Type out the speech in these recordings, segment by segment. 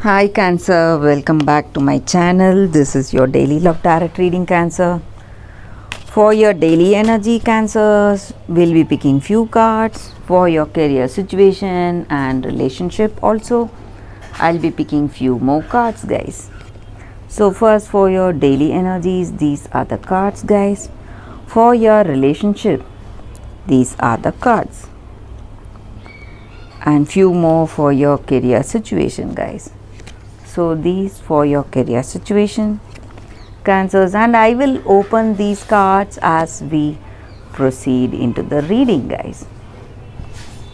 Hi Cancer, welcome back to my channel. This is your daily love tarot reading, Cancer. For your daily energy, Cancers, we'll be picking few cards. For your career situation and relationship also, I'll be picking few more cards, guys. So first, for your daily energies, these are the cards, guys. For your relationship, these are the cards. And few more for your career situation, guys. So these for your career situation, Cancers, and I will open these cards as we proceed into the reading, guys.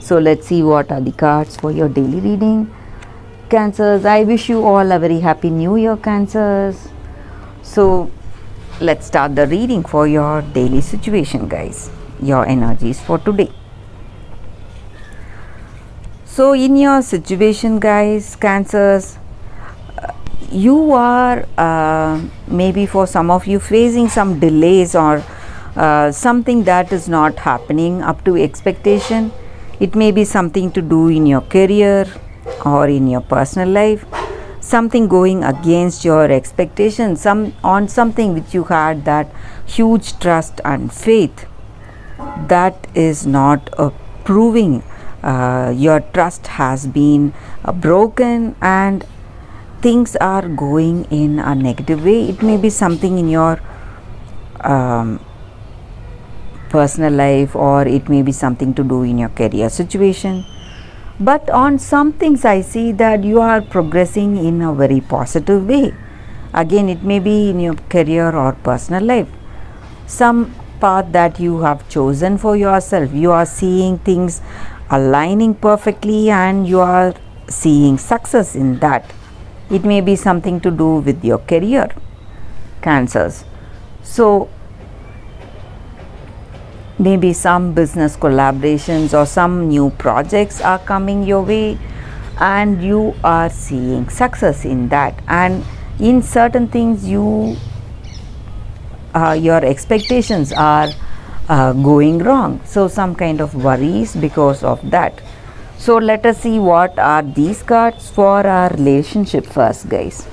So let's see what are the cards for your daily reading, Cancers. I wish you all a very happy new year, Cancers. So let's start the reading for your daily situation, guys, your energies for today. So in your situation, guys, Cancers, you are maybe for some of you facing some delays or something that is not happening up to expectation. It may be something to do in your career or in your personal life, something going against your expectations, on something which you had that huge trust and faith that is not proving. Your trust has been broken and things are going in a negative way. It may be something in your personal life, or it may be something to do in your career situation. But on some things I see that you are progressing in a very positive way. Again, it may be in your career or personal life. Some path that you have chosen for yourself, you are seeing things aligning perfectly and you are seeing success in that. It may be something to do with your career, Cancers. So maybe some business collaborations or some new projects are coming your way and you are seeing success in that. And in certain things your expectations are going wrong. So some kind of worries because of that. So let us see what are these cards for our relationship first, guys.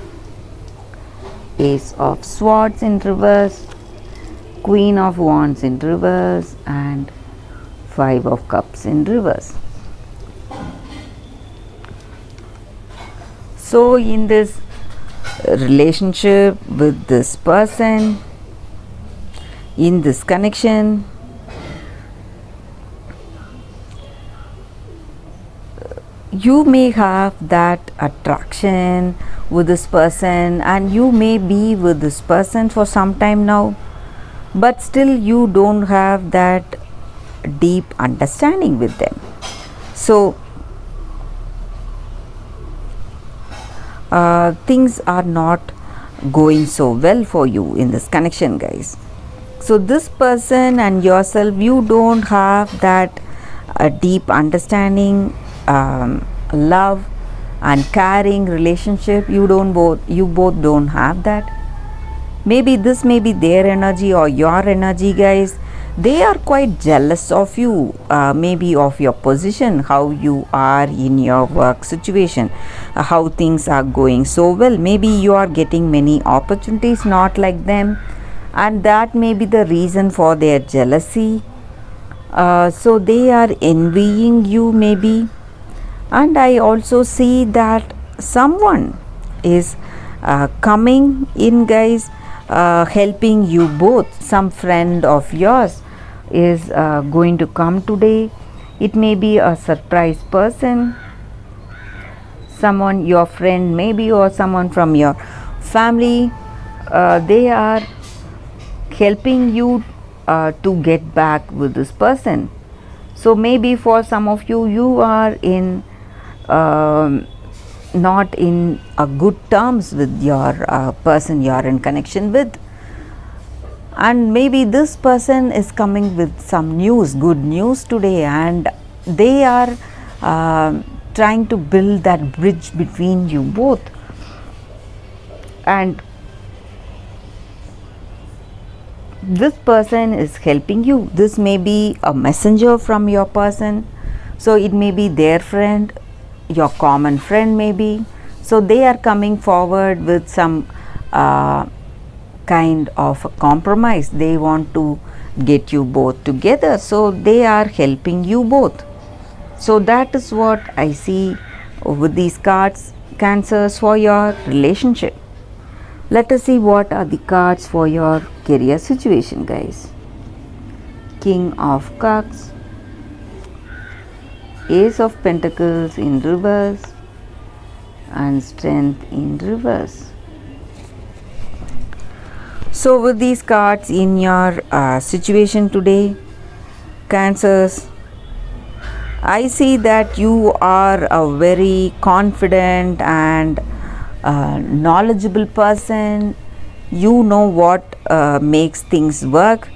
Ace of Swords in reverse, Queen of Wands in reverse, and Five of Cups in reverse. So in this relationship with this person, in this connection, you may have that attraction with this person and you may be with this person for some time now, but still you don't have that deep understanding with them. So things are not going so well for you in this connection, guys. So this person and yourself, you don't have that deep understanding, love and caring relationship. You both don't have that. Maybe this may be their energy or your energy, guys. They are quite jealous of you, maybe of your position, how you are in your work situation, how things are going so well. Maybe you are getting many opportunities, not like them, and that may be the reason for their jealousy. So they are envying you maybe. And I also see that someone is coming in, guys, helping you both. Some friend of yours is going to come today. It may be a surprise person, someone, your friend maybe, or someone from your family. They are helping you to get back with this person. So maybe for some of you, you are in not in a good terms with your person you are in connection with, and maybe this person is coming with some news, good news today, and they are trying to build that bridge between you both. And this person is helping you. This may be a messenger from your person, so it may be their friend, your common friend maybe. So they are coming forward with some kind of a compromise. They want to get you both together, so they are helping you both. So that is what I see with these cards, Cancers, for your relationship. Let us see what are the cards for your career situation, guys. King of Cups, Ace of Pentacles in reverse, and Strength in reverse. So with these cards in your situation today, Cancers, I see that you are a very confident and knowledgeable person. You know what makes things work,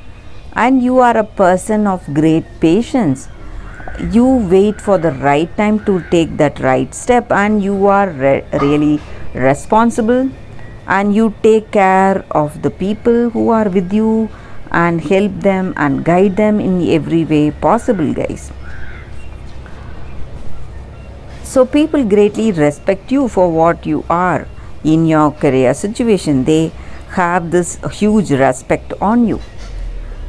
and you are a person of great patience. You wait for the right time to take that right step, and you are really responsible, and you take care of the people who are with you and help them and guide them in every way possible, guys. So people greatly respect you for what you are in your career situation. They have this huge respect on you.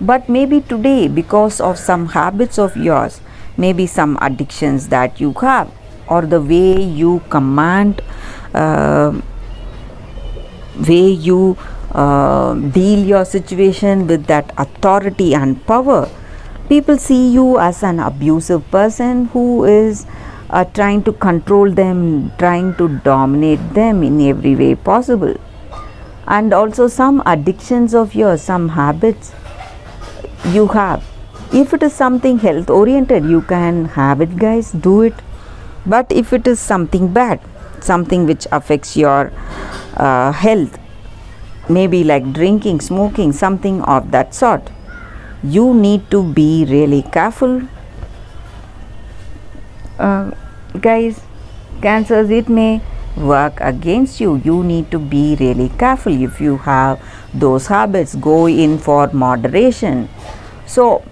But maybe today, because of some habits of yours, maybe some addictions that you have, or the way you command, way you deal your situation with that authority and power, people see you as an abusive person who is trying to control them, trying to dominate them in every way possible. And also some addictions of yours, some habits you have. If it is something health oriented, you can have it, guys, do it. But if it is something bad, something which affects your health, maybe like drinking, smoking, something of that sort, you need to be really careful. Guys, Cancers, it may work against you. You need to be really careful. If you have those habits, go in for moderation. So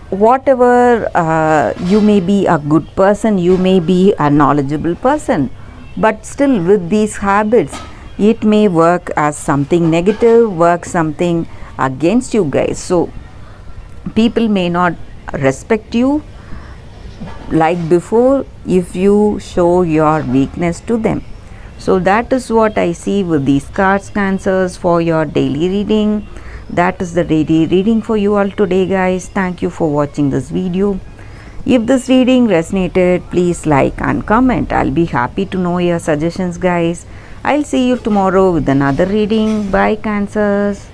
whatever, you may be a good person, you may be a knowledgeable person, but still with these habits, it may work as something negative, work something against you, guys. So people may not respect you like before if you show your weakness to them. So that is what I see with these cards, Cancers, for your daily reading. That is the daily reading for you all today, guys. Thank you for watching this video. If this reading resonated, please like and comment. I'll be happy to know your suggestions, guys. I'll see you tomorrow with another reading. Bye, Cancers.